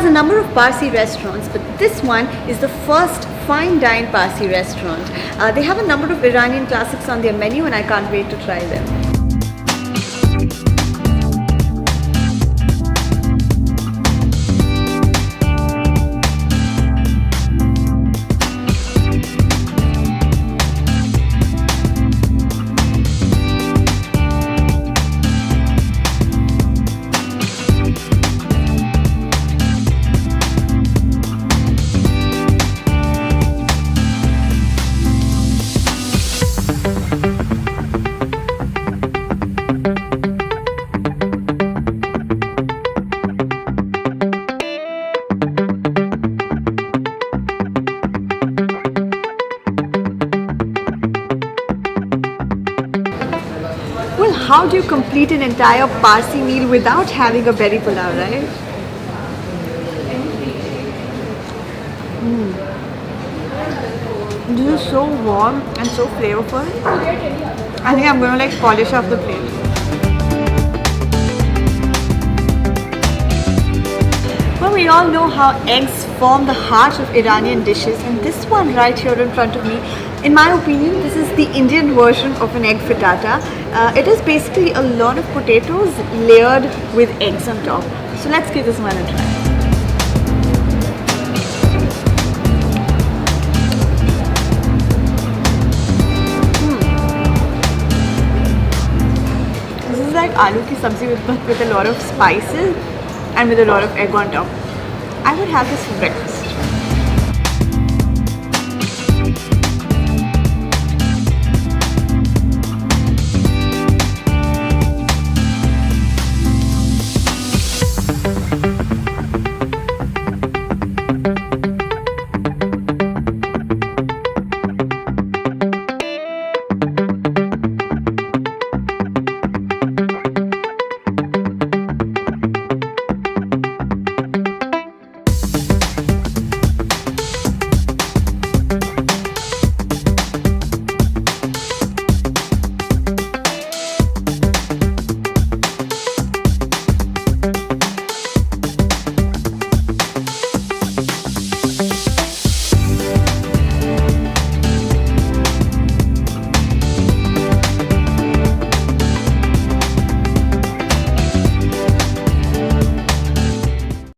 a number of Parsi restaurants, but this one is the first fine dine Parsi restaurant. They have a number of Iranian classics on their menu and I can't wait to try them. Well, how do you complete an entire Parsi meal without having a berry pulao, right? This is so warm and so flavorful. I think I'm going to like polish off the plate. Well, we all know how eggs form the heart of Iranian dishes, and this one right here in front of me, in my opinion, this is the Indian version of an egg frittata. It is basically a lot of potatoes layered with eggs on top. So let's give this one a try. This is like aloo ki sabzi with a lot of spices and with a lot of egg on top. I would have this for breakfast.